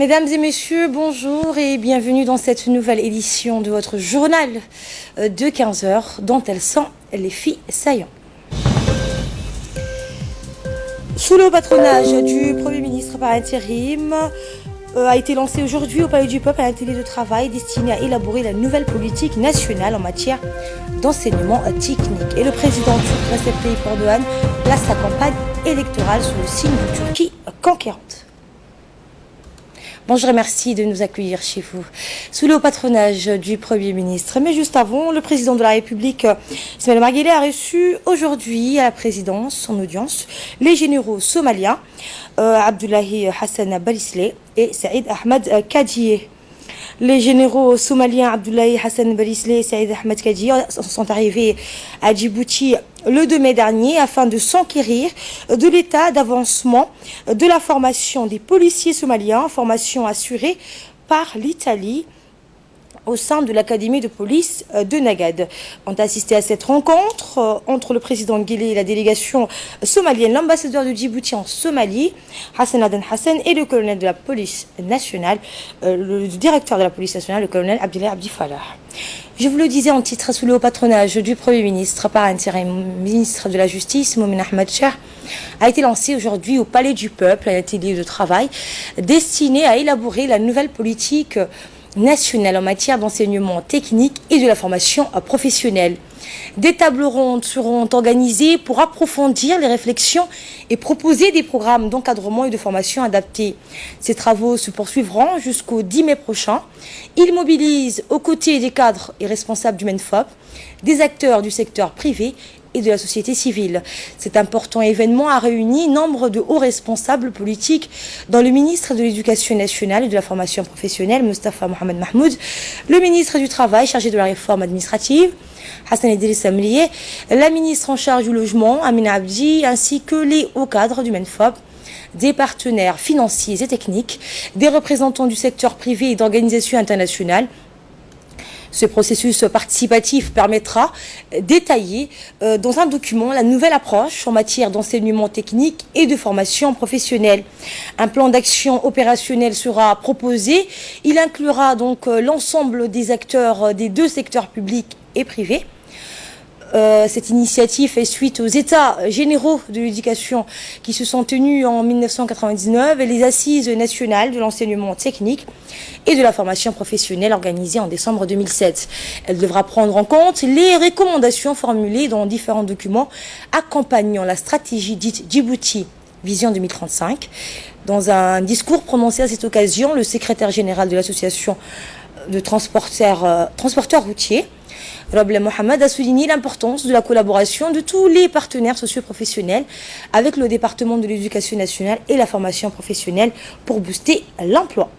Mesdames et messieurs, bonjour et bienvenue dans cette nouvelle édition de votre journal de 15 heures dont elles sont les filles saillants. Sous le patronage du Premier ministre par intérim, a été lancé aujourd'hui au Palais du Peuple un atelier de travail destiné à élaborer la nouvelle politique nationale en matière d'enseignement technique. Et le président turc Recep Tayyip Erdogan place sa campagne électorale sous le signe de Turquie conquérante. Bonjour et merci de nous accueillir chez vous. Sous le patronage du Premier ministre, mais juste avant, le président de la République, Ismaël Omar Guelleh, a reçu aujourd'hui à la présidence, en audience, les généraux somaliens, Abdullahi Hassan Balisle et Saïd Ahmed Kadie. Les généraux somaliens Abdullahi Hassan Balisle et Saïd Ahmed Kadie sont arrivés à Djibouti le 2 mai dernier afin de s'enquérir de l'état d'avancement de la formation des policiers somaliens, formation assurée par l'Italie au sein de l'académie de police de Nagad. On a assisté à cette rencontre entre le président Guelleh et la délégation somalienne, l'ambassadeur de Djibouti en Somalie, Hassan Aden Hassan, et le colonel de la police nationale, le directeur de la police nationale, le colonel Abdullah Abdi Falah. Je vous le disais en titre, sous le patronage du Premier ministre par intérim, ministre de la Justice, Momin Ahmed Cher, a été lancé aujourd'hui au Palais du Peuple un atelier de travail destiné à élaborer la nouvelle politique nationale en matière d'enseignement technique et de la formation professionnelle. Des tables rondes seront organisées pour approfondir les réflexions et proposer des programmes d'encadrement et de formation adaptés. Ces travaux se poursuivront jusqu'au 10 mai prochain. Ils mobilisent aux côtés des cadres et responsables du MENFOP, des acteurs du secteur privé et de la société civile. Cet important événement a réuni nombre de hauts responsables politiques, dont le ministre de l'Éducation nationale et de la formation professionnelle, Mostafa Mohamed Mahmoud, le ministre du Travail chargé de la réforme administrative, Hassan Idriss Amlieh, la ministre en charge du logement, Amina Abdi, ainsi que les hauts cadres du MENFOP, des partenaires financiers et techniques, des représentants du secteur privé et d'organisations internationales. Ce processus participatif permettra d'étayer dans un document la nouvelle approche en matière d'enseignement technique et de formation professionnelle. Un plan d'action opérationnel sera proposé. Il inclura donc l'ensemble des acteurs des deux secteurs publics et privés. Cette initiative est suite aux États généraux de l'éducation qui se sont tenus en 1999 et les assises nationales de l'enseignement technique et de la formation professionnelle organisées en décembre 2007. Elle devra prendre en compte les recommandations formulées dans différents documents accompagnant la stratégie dite Djibouti Vision 2035. Dans un discours prononcé à cette occasion, le secrétaire général de l'association de transporteurs routiers, Rabla Mohamed, a souligné l'importance de la collaboration de tous les partenaires socio-professionnels avec le département de l'éducation nationale et la formation professionnelle pour booster l'emploi.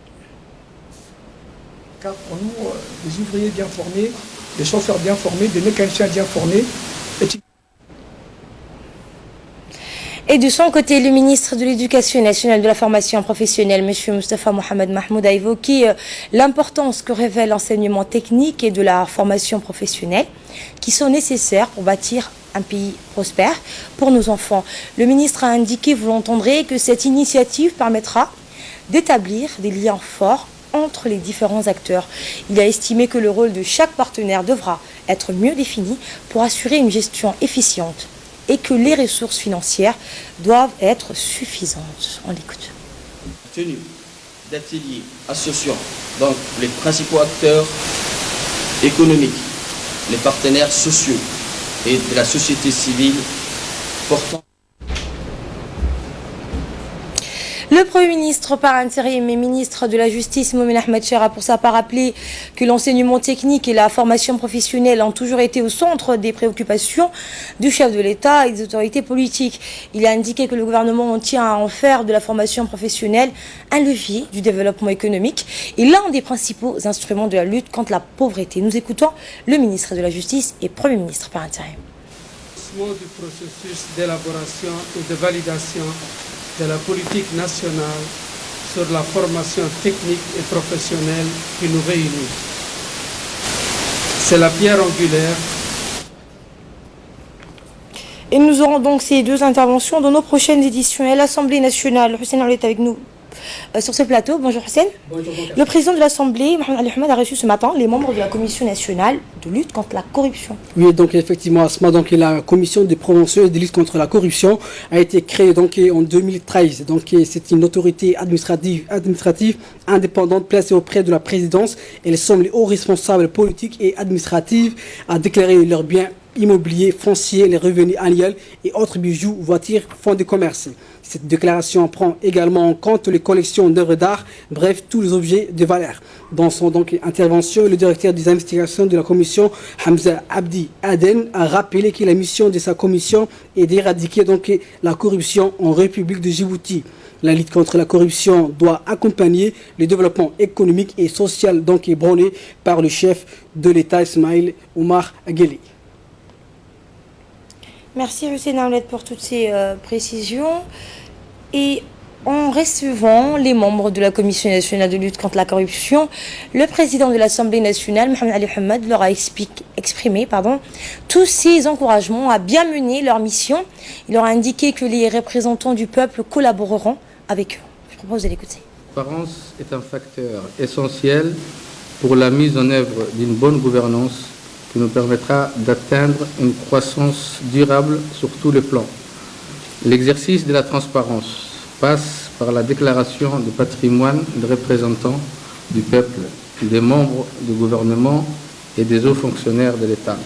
Car pour nous, des ouvriers bien formés, des chauffeurs bien formés, des mécaniciens bien formés. Et de son côté, le ministre de l'Éducation nationale et de la formation professionnelle, M. Mostafa Mohamed Mahmoud, a évoqué l'importance que révèle l'enseignement technique et de la formation professionnelle qui sont nécessaires pour bâtir un pays prospère pour nos enfants. Le ministre a indiqué, vous l'entendrez, que cette initiative permettra d'établir des liens forts entre les différents acteurs. Il a estimé que le rôle de chaque partenaire devra être mieux défini pour assurer une gestion efficiente et que les ressources financières doivent être suffisantes. On l'écoute. Tenue d'ateliers associant donc les principaux acteurs économiques, les partenaires sociaux et de la société civile portant. Le Premier ministre par intérim et ministre de la Justice, Momin Ahmed Cher, a pour sa part rappelé que l'enseignement technique et la formation professionnelle ont toujours été au centre des préoccupations du chef de l'État et des autorités politiques. Il a indiqué que le gouvernement tient à en faire de la formation professionnelle un levier du développement économique et l'un des principaux instruments de la lutte contre la pauvreté. Nous écoutons le ministre de la Justice et Premier ministre par intérim. Du processus d'élaboration et de validation de la politique nationale sur la formation technique et professionnelle qui nous réunit. C'est la pierre angulaire. Et nous aurons donc ces deux interventions dans nos prochaines éditions. Et l'Assemblée nationale, Hussein est avec nous sur ce plateau. Bonjour Hussein. Bonjour. Le président de l'Assemblée, Mohamed Ali Ahmed, a reçu ce matin les membres de la Commission nationale de lutte contre la corruption. Oui, donc effectivement, Asma, donc la Commission de prévention et de lutte contre la corruption a été créée donc en 2013. Donc c'est une autorité administrative indépendante placée auprès de la présidence. Elle somme les hauts responsables politiques et administratifs à déclarer leurs biens immobiliers, fonciers, les revenus annuels et autres bijoux, voitures, fonds de commerce. Cette déclaration prend également en compte les collections d'œuvres d'art, bref, tous les objets de valeur. Dans son intervention, le directeur des investigations de la commission, Hamza Abdi Aden, a rappelé que la mission de sa commission est d'éradiquer la corruption en République de Djibouti. La lutte contre la corruption doit accompagner le développement économique et social ébranlé par le chef de l'État, Ismaïl Omar Guelleh. Merci Hussein Hamlet pour toutes ces précisions. Et en recevant les membres de la Commission nationale de lutte contre la corruption, le président de l'Assemblée nationale, Mohamed Ali Ahmed, leur a exprimé tous ses encouragements à bien mener leur mission. Il leur a indiqué que les représentants du peuple collaboreront avec eux. Je propose de l'écouter. La transparence est un facteur essentiel pour la mise en œuvre d'une bonne gouvernance qui nous permettra d'atteindre une croissance durable sur tous les plans. L'exercice de la transparence passe par la déclaration de patrimoine des représentants du peuple, des membres du gouvernement et des hauts fonctionnaires de l'État.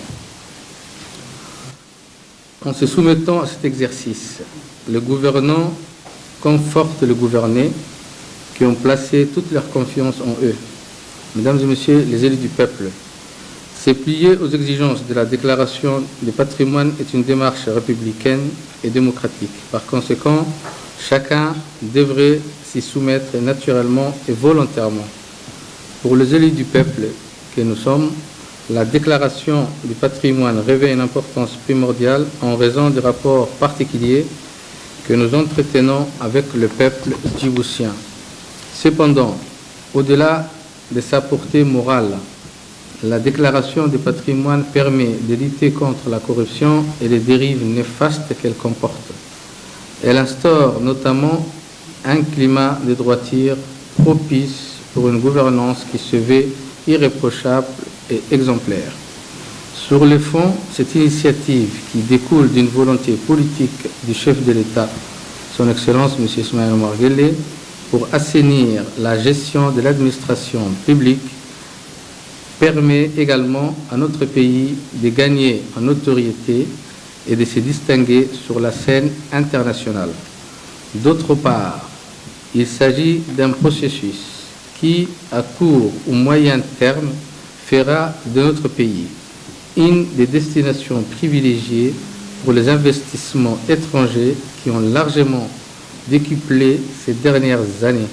En se soumettant à cet exercice, le gouvernant conforte le gouverné qui ont placé toute leur confiance en eux. Mesdames et messieurs les élus du peuple, se plier aux exigences de la déclaration du patrimoine est une démarche républicaine et démocratique. Par conséquent, chacun devrait s'y soumettre naturellement et volontairement. Pour les élus du peuple que nous sommes, la déclaration du patrimoine revêt une importance primordiale en raison des rapports particuliers que nous entretenons avec le peuple djiboutien. Cependant, au-delà de sa portée morale, la déclaration du patrimoine permet de lutter contre la corruption et les dérives néfastes qu'elle comporte. Elle instaure notamment un climat de droiture propice pour une gouvernance qui se veut irréprochable et exemplaire. Sur le fond, cette initiative qui découle d'une volonté politique du chef de l'État, son Excellence M. Ismaïl Omar Guelleh, pour assainir la gestion de l'administration publique, permet également à notre pays de gagner en notoriété et de se distinguer sur la scène internationale. D'autre part, il s'agit d'un processus qui, à court ou moyen terme, fera de notre pays une des destinations privilégiées pour les investissements étrangers qui ont largement décuplé ces dernières années.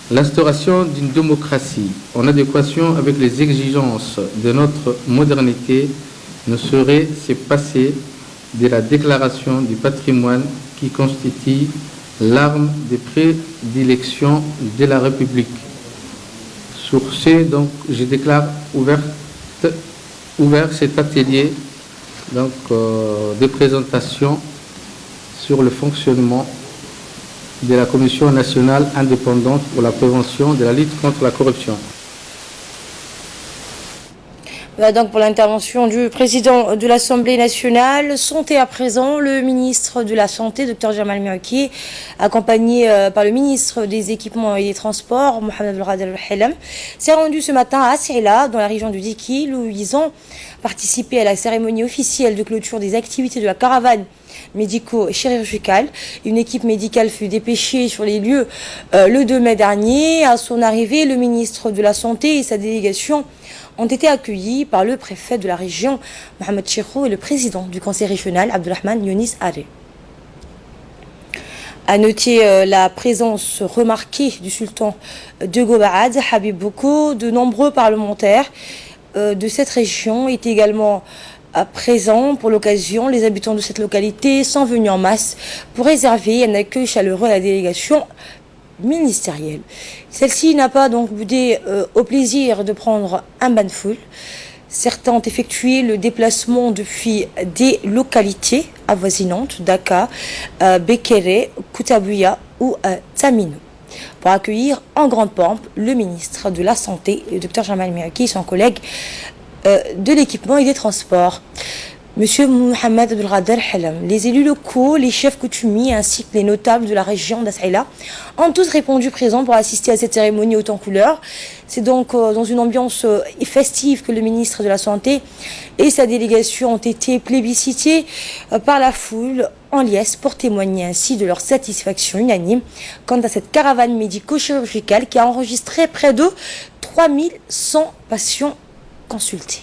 L'instauration d'une démocratie en adéquation avec les exigences de notre modernité ne saurait se passer de la déclaration du patrimoine qui constitue l'arme de prédilection de la République. Sur ce, donc, je déclare ouvert cet atelier de présentation sur le fonctionnement de la Commission nationale indépendante pour la prévention de la lutte contre la corruption. Voilà donc pour l'intervention du président de l'Assemblée nationale. Santé à présent, le ministre de la Santé, Dr Jamal Miaki, accompagné par le ministre des Équipements et des Transports, Mohamed Al Helem, s'est rendu ce matin à Asila, dans la région du Dikil, où ils ont participé à la cérémonie officielle de clôture des activités de la caravane médico-chirurgicale. Une équipe médicale fut dépêchée sur les lieux le 2 mai dernier. À son arrivée, le ministre de la Santé et sa délégation ont été accueillis par le préfet de la région, Mohamed Cheikhou, et le président du conseil régional, Abdelrahman Younis Aré. À noter la présence remarquée du sultan de Gobaad, Habib Boko. De nombreux parlementaires de cette région étaient également présents pour l'occasion. Les habitants de cette localité sont venus en masse pour réserver un accueil chaleureux à la délégation ministérielle. Celle-ci n'a pas donc boudé au plaisir de prendre un bain de foule. Certains ont effectué le déplacement depuis des localités avoisinantes, Dakar, Bekere, Koutabuya ou Tamino. pour accueillir en grande pompe le ministre de la Santé, le Dr Jamal Merki, et son collègue de l'équipement et des transports, Monsieur Mohamed Abdelghader Halam. Les élus locaux, les chefs coutumiers ainsi que les notables de la région d'Assaïla ont tous répondu présents pour assister à cette cérémonie haute en couleurs. C'est donc dans une ambiance festive que le ministre de la Santé et sa délégation ont été plébiscités par la foule en liesse pour témoigner ainsi de leur satisfaction unanime quant à cette caravane médico-chirurgicale qui a enregistré près de 3100 patients consultés.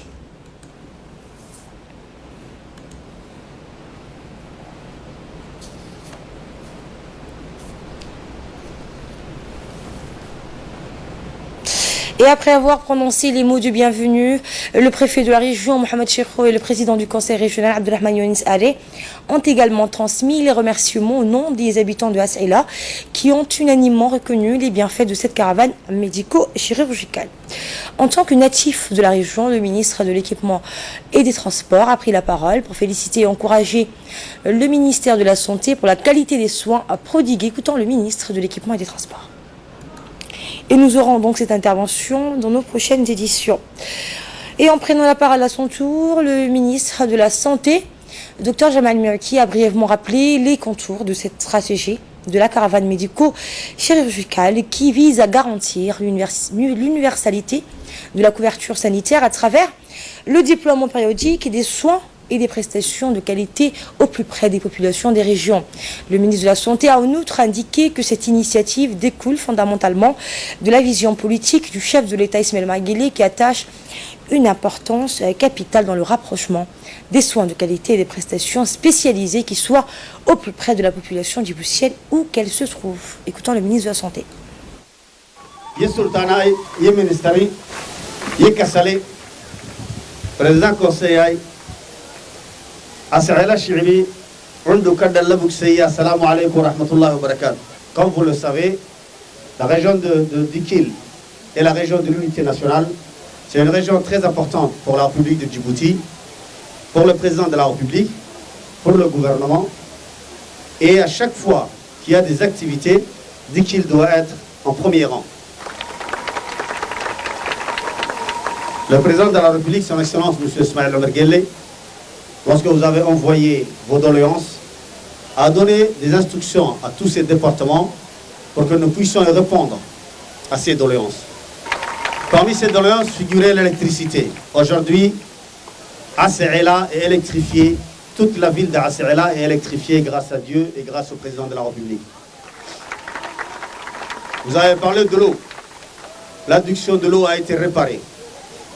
Et après avoir prononcé les mots de bienvenue, le préfet de la région, Mohamed Cheikhou, et le président du conseil régional, Abdelrahman Younis Allé, ont également transmis les remerciements au nom des habitants de Assaïla qui ont unanimement reconnu les bienfaits de cette caravane médico-chirurgicale. En tant que natif de la région, le ministre de l'Équipement et des Transports a pris la parole pour féliciter et encourager le ministère de la Santé pour la qualité des soins prodigués. Écoutons le ministre de l'Équipement et des Transports. Et nous aurons donc cette intervention dans nos prochaines éditions. Et en prenant la parole à son tour, le ministre de la Santé, Dr Jamal Merki, a brièvement rappelé les contours de cette stratégie de la caravane médico-chirurgicale qui vise à garantir l'universalité de la couverture sanitaire à travers le déploiement périodique des soins et des prestations de qualité au plus près des populations des régions. Le ministre de la Santé a en outre indiqué que cette initiative découle fondamentalement de la vision politique du chef de l'État Ismaël Omar Guelleh qui attache une importance capitale dans le rapprochement des soins de qualité et des prestations spécialisées qui soient au plus près de la population djiboutienne où qu'elle se trouve. Écoutons le ministre de la Santé. Président Conseil Assaïla Chiribi, Assalamu alaikum wa rahmatullahi wa barakatuh. Comme vous le savez, la région de Dikil et la région de l'unité nationale, c'est une région très importante pour la République de Djibouti, pour le président de la République, pour le gouvernement. Et à chaque fois qu'il y a des activités, Dikil doit être en premier rang. Le président de la République, son Excellence M. Ismaël Omar Guelleh, lorsque vous avez envoyé vos doléances, a donné des instructions à tous ces départements pour que nous puissions répondre à ces doléances. Parmi ces doléances figurait l'électricité. Aujourd'hui, Assaïla est électrifiée, toute la ville d'Assaïla est électrifiée grâce à Dieu et grâce au président de la République. Vous avez parlé de l'eau. L'adduction de l'eau a été réparée.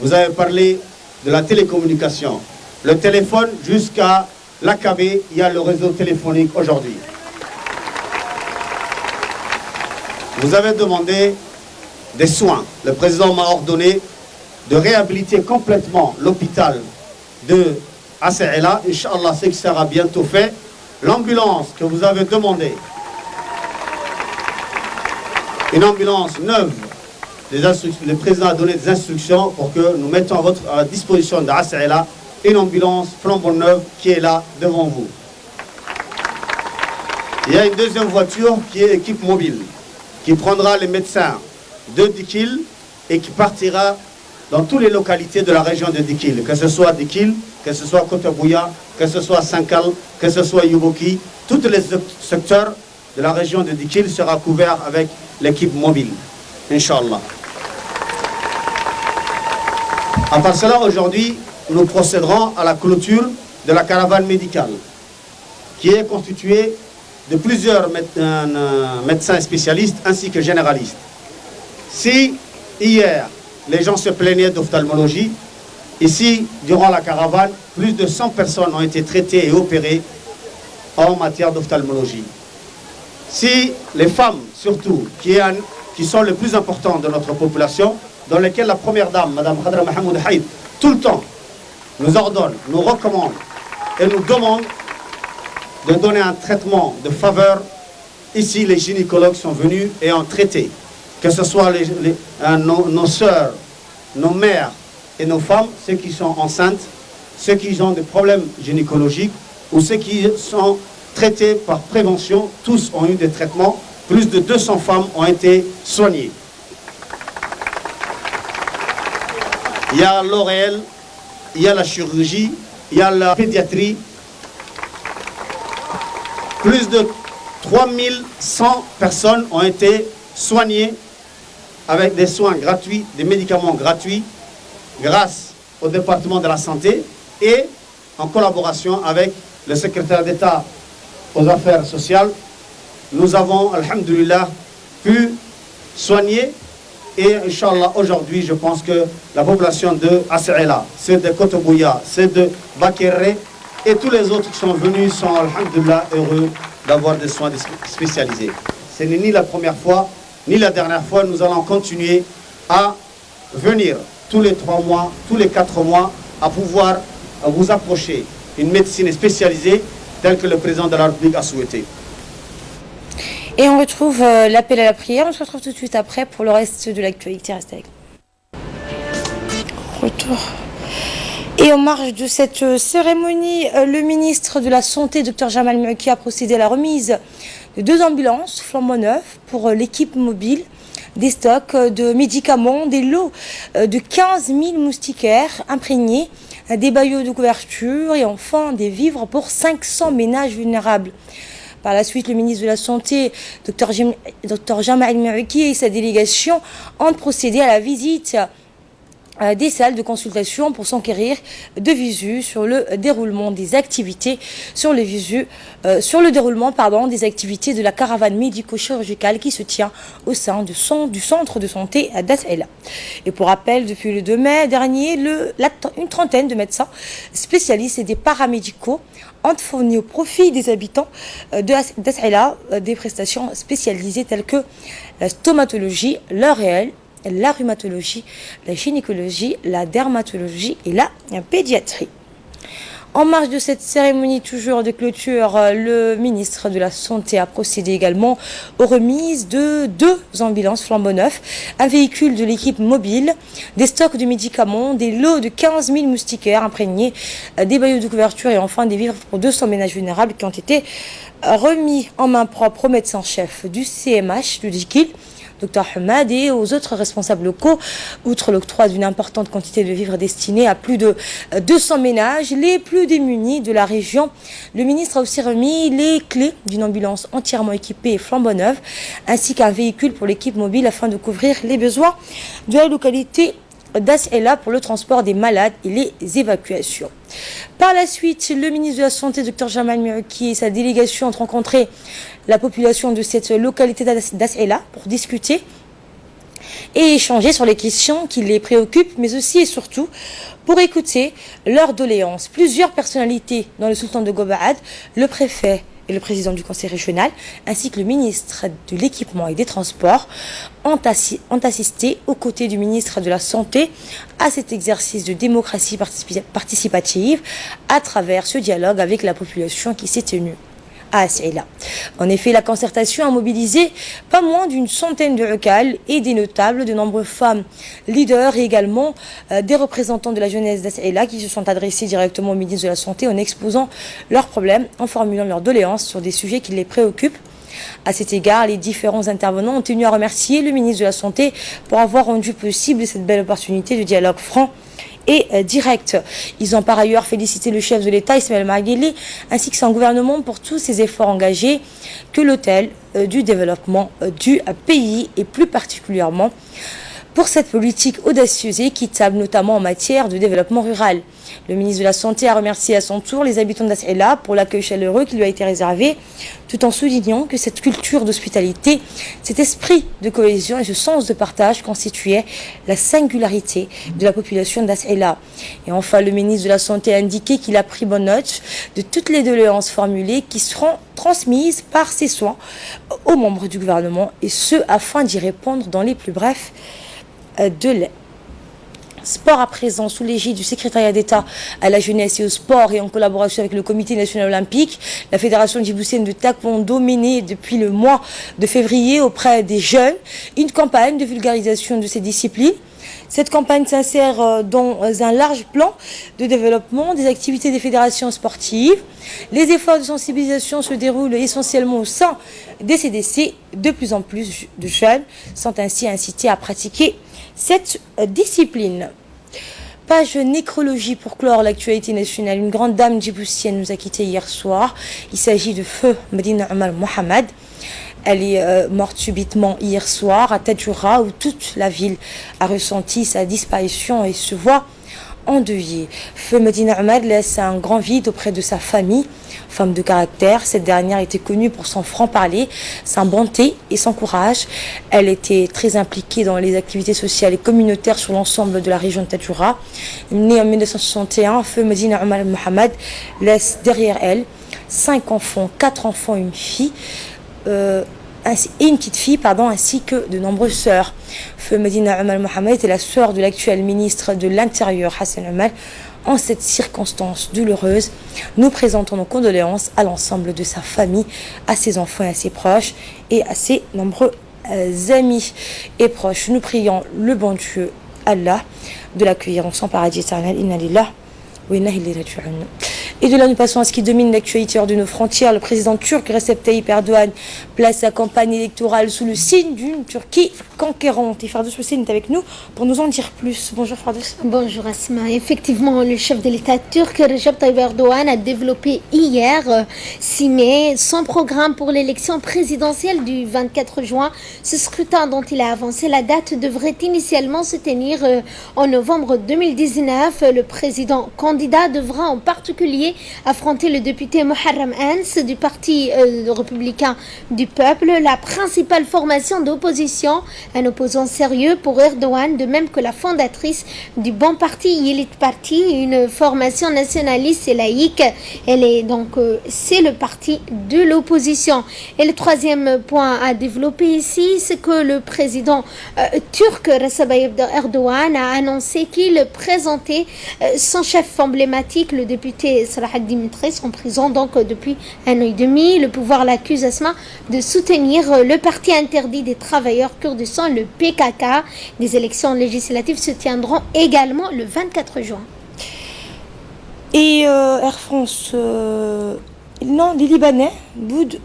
Vous avez parlé de la télécommunication. Le téléphone jusqu'à l'AKB, il y a le réseau téléphonique aujourd'hui. Vous avez demandé des soins. Le président m'a ordonné de réhabiliter complètement l'hôpital de Assaïla. Inch'Allah, c'est que ça sera bientôt fait. L'ambulance que vous avez demandé, une ambulance neuve, le président a donné des instructions pour que nous mettons à la disposition d'Assaïla une ambulance flambant neuve qui est là devant vous. Il y a une deuxième voiture qui est équipe mobile, qui prendra les médecins de Dikil et qui partira dans toutes les localités de la région de Dikil, que ce soit Dikil, que ce soit Kotabouya, que ce soit Sankal, que ce soit Yuboki, tous les secteurs de la région de Dikil sera couvert avec l'équipe mobile, Inch'Allah. À part cela, aujourd'hui, nous procéderons à la clôture de la caravane médicale, qui est constituée de plusieurs médecins spécialistes ainsi que généralistes. Si hier, les gens se plaignaient d'ophtalmologie, ici, durant la caravane, plus de 100 personnes ont été traitées et opérées en matière d'ophtalmologie. Si les femmes, surtout, qui sont les plus importantes de notre population, dans lesquelles la première dame, Mme Khadra Mahamoud Haïd, tout le temps, nous ordonne, nous recommande et nous demande de donner un traitement de faveur. Ici, les gynécologues sont venus et ont traité, que ce soit nos sœurs, nos mères et nos femmes, ceux qui sont enceintes, ceux qui ont des problèmes gynécologiques ou ceux qui sont traités par prévention, tous ont eu des traitements plus de 200 femmes ont été soignées. Il y a l'ORL, il y a la chirurgie, il y a la pédiatrie. Plus de 3100 personnes ont été soignées avec des soins gratuits, des médicaments gratuits, grâce au département de la santé et en collaboration avec le secrétaire d'État aux affaires sociales. Nous avons, alhamdulillah, pu soigner et, Inch'Allah, aujourd'hui, je pense que la population de As'ela, ceux de Kotobouya, ceux de Bakéré et tous les autres qui sont venus sont, alhamdulillah, heureux d'avoir des soins spécialisés. Ce n'est ni la première fois, ni la dernière fois. Nous allons continuer à venir tous les 3 mois, tous les 4 mois, à pouvoir vous approcher une médecine spécialisée telle que le président de la République a souhaité. Et on retrouve l'appel à la prière. On se retrouve tout de suite après pour le reste de l'actualité. Restez avec nous. Retour. Et en marge de cette cérémonie, le ministre de la Santé, Dr Jamal Mouki, a procédé à la remise de 2 ambulances flambant neuves pour l'équipe mobile, des stocks de médicaments, des lots de 15 000 moustiquaires imprégnés, des baillots de couverture et enfin des vivres pour 500 ménages vulnérables. Par la suite, le ministre de la Santé, Dr Jamal Mouki et sa délégation ont procédé à la visite des salles de consultation pour s'enquérir de visu sur le déroulement des activités, sur le déroulement des activités de la caravane médico-chirurgicale qui se tient au sein du centre de santé d'As'ela. Et pour rappel, depuis le 2 mai dernier, une trentaine de médecins spécialistes et des paramédicaux ont fourni au profit des habitants d'As'ela des prestations spécialisées telles que la stomatologie, l'ORL, la rhumatologie, la gynécologie, la dermatologie et la pédiatrie. En marge de cette cérémonie toujours de clôture, le ministre de la Santé a procédé également aux remises de 2 ambulances flambant neufs, un véhicule de l'équipe mobile, des stocks de médicaments, des lots de 15 000 moustiquaires imprégnés, des baillots de couverture et enfin des vivres pour 200 ménages vulnérables qui ont été remis en main propre au médecin-chef du CMH, du DIKIL, Dr Hamad, et aux autres responsables locaux. Outre l'octroi d'une importante quantité de vivres destinés à plus de 200 ménages, les plus démunis de la région, le ministre a aussi remis les clés d'une ambulance entièrement équipée et flambant neuve, ainsi qu'un véhicule pour l'équipe mobile afin de couvrir les besoins de la localité d'As'ela pour le transport des malades et les évacuations. Par la suite, le ministre de la Santé, Dr Jamal Mouki, et sa délégation ont rencontré la population de cette localité d'As'ela pour discuter et échanger sur les questions qui les préoccupent, mais aussi et surtout pour écouter leurs doléances. Plusieurs personnalités, dont le sultan de Gobaad, le préfet et le président du conseil régional, ainsi que le ministre de l'équipement et des transports, ont assisté aux côtés du ministre de la Santé à cet exercice de démocratie participative à travers ce dialogue avec la population qui s'est tenu à As'ela. En effet, la concertation a mobilisé pas moins d'une centaine de locales et des notables, de nombreuses femmes leaders et également des représentants de la jeunesse d'As'ela qui se sont adressés directement au ministre de la Santé en exposant leurs problèmes, en formulant leurs doléances sur des sujets qui les préoccupent. À cet égard, les différents intervenants ont tenu à remercier le ministre de la Santé pour avoir rendu possible cette belle opportunité de dialogue franc et direct. Ils ont par ailleurs félicité le chef de l'État, Ismaël Marguerite, ainsi que son gouvernement pour tous ces efforts engagés que l'hôtel du développement du pays et plus particulièrement pour cette politique audacieuse et équitable, notamment en matière de développement rural. Le ministre de la Santé a remercié à son tour les habitants d'As'ela pour l'accueil chaleureux qui lui a été réservé, tout en soulignant que cette culture d'hospitalité, cet esprit de cohésion et ce sens de partage constituaient la singularité de la population d'As'ela. Et enfin, le ministre de la Santé a indiqué qu'il a pris bonne note de toutes les doléances formulées qui seront transmises par ses soins aux membres du gouvernement, et ce afin d'y répondre dans les plus brefs délais. Sport à présent, sous l'égide du secrétariat d'État à la jeunesse et au sport et en collaboration avec le comité national olympique, la fédération djiboutienne de taekwondo menait depuis le mois de février auprès des jeunes une campagne de vulgarisation de ces disciplines Cette campagne s'insère dans un large plan de développement des activités des fédérations sportives. Les efforts de sensibilisation se déroulent essentiellement au sein des CDC. De plus en plus de jeunes sont ainsi incités à pratiquer cette discipline. Page nécrologie pour clore l'actualité nationale. Une grande dame djiboutienne nous a quittés hier soir. Il s'agit de feu Medina Omar Mohamed. Elle est morte subitement hier soir à Tadjoura, où toute la ville a ressenti sa disparition et se voit endeuillée. Feu Medina Omar laisse un grand vide auprès de sa famille. Femme de caractère, cette dernière était connue pour son franc-parler, sa bonté et son courage. Elle était très impliquée dans les activités sociales et communautaires sur l'ensemble de la région de Tadjoura. Née en 1961, Feu Medina Omar Mohamed laisse derrière elle 5 enfants, 4 enfants et une fille. Et une petite fille, ainsi que de nombreuses sœurs. Feu Medina Omar Mohamed est la sœur de l'actuel ministre de l'Intérieur Hassan Omar. En cette circonstance douloureuse, nous présentons nos condoléances à l'ensemble de sa famille, à ses enfants et à ses proches, et à ses nombreux amis et proches. Nous prions le bon Dieu, Allah, de l'accueillir en son paradis éternel. Inna lillah wa inna ilayhi raji'un. Et de là, nous passons à ce qui domine l'actualité hors de nos frontières. Le président turc Recep Tayyip Erdogan place sa campagne électorale sous le signe d'une Turquie conquérante. Et Fardous Hussein est avec nous pour nous en dire plus. Bonjour Fardous. Bonjour Asma. Effectivement, le chef de l'État turc Recep Tayyip Erdogan a développé hier, 6 mai, son programme pour l'élection présidentielle du 24 juin. Ce scrutin dont il a avancé la date devrait initialement se tenir en novembre 2019. Le président candidat devra en particulier affronter le député Muharrem Ans du parti républicain du peuple, la principale formation d'opposition, un opposant sérieux pour Erdogan, de même que la fondatrice du bon parti Yelit Parti, une formation nationaliste et laïque. Elle est donc c'est le parti de l'opposition. Et le troisième point à développer ici, c'est que le président turc Recep Tayyip Erdogan a annoncé qu'il présentait son chef emblématique, le député Selahattin Demirtas, en prison donc depuis 1 an et demi. Le pouvoir l'accuse de soutenir le parti interdit des travailleurs kurdistan, le PKK. Des élections législatives se tiendront également le 24 juin. Et Air France, non, les Libanais boudent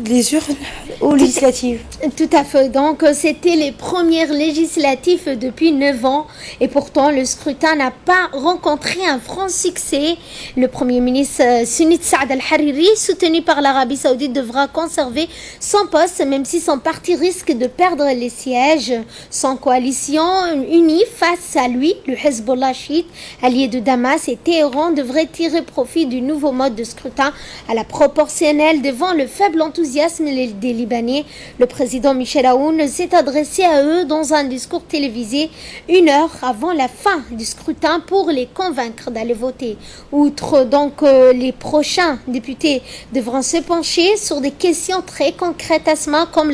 les urnes aux législatives. Tout à fait. Donc, c'était les premières législatives depuis 9 ans. Et pourtant, le scrutin n'a pas rencontré un franc succès. Le Premier ministre Sunit Saad al-Hariri, soutenu par l'Arabie Saoudite, devra conserver son poste, même si son parti risque de perdre les sièges. Sans coalition unie face à lui, le Hezbollah chiite, allié de Damas et Téhéran, devrait tirer profit du nouveau mode de scrutin à la proportionnelle devant le faible enthousiasme des Libanais. Le président Michel Aoun s'est adressé à eux dans un discours télévisé 1 heure avant la fin du scrutin pour les convaincre d'aller voter. Outre donc les prochains députés devront se pencher sur des questions très concrètes comme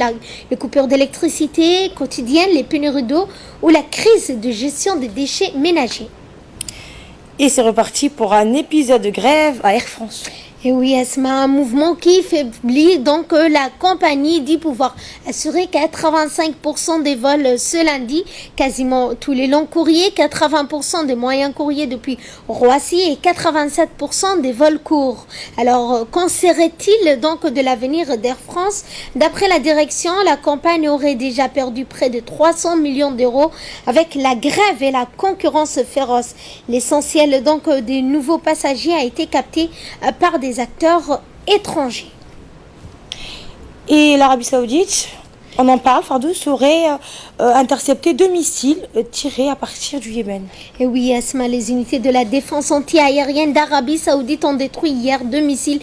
les coupures d'électricité quotidiennes, les pénuries d'eau ou la crise de gestion des déchets ménagers. Et c'est reparti pour un épisode de grève à Air France. Et oui, Asma, un mouvement qui faiblit donc la compagnie dit pouvoir assurer 85% des vols ce lundi, quasiment tous les longs courriers, 80% des moyens courriers depuis Roissy et 87% des vols courts. Alors, qu'en serait-il donc de l'avenir d'Air France? D'après la direction, la compagnie aurait déjà perdu près de 300 millions d'euros avec la grève et la concurrence féroce. L'essentiel donc des nouveaux passagers a été capté par des acteurs étrangers. Et l'Arabie Saoudite, on en parle, Fardous aurait intercepté 2 missiles tirés à partir du Yémen. Et oui, Asma, les unités de la défense anti-aérienne d'Arabie Saoudite ont détruit hier 2 missiles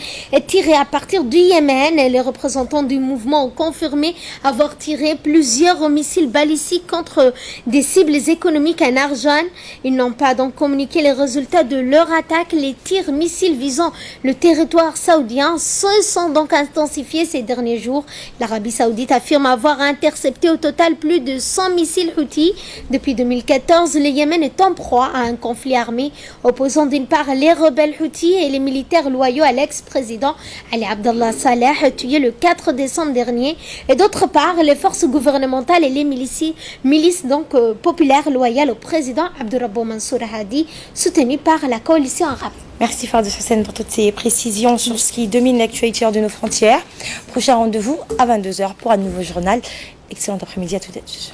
tirés à partir du Yémen. Et les représentants du mouvement ont confirmé avoir tiré plusieurs missiles balistiques contre des cibles économiques en Arjan. Ils n'ont pas donc communiqué les résultats de leur attaque. Les tirs missiles visant le territoire saoudien se sont donc intensifiés ces derniers jours. L'Arabie Saoudite affirme avoir avoir intercepté au total plus de 100 missiles Houthis. Depuis 2014, le Yémen est en proie à un conflit armé opposant d'une part les rebelles Houthis et les militaires loyaux à l'ex-président Ali Abdallah Saleh, tué le 4 décembre dernier, et d'autre part les forces gouvernementales et les milices populaires loyales au président Abdurrabbo Mansour Hadi, soutenues par la coalition arabe. Merci Fard de Hussein pour toutes ces précisions sur ce qui domine l'actualité hors de nos frontières. Prochain rendez-vous à 22h pour un nouveau journal. Excellent après-midi à toutes et tous.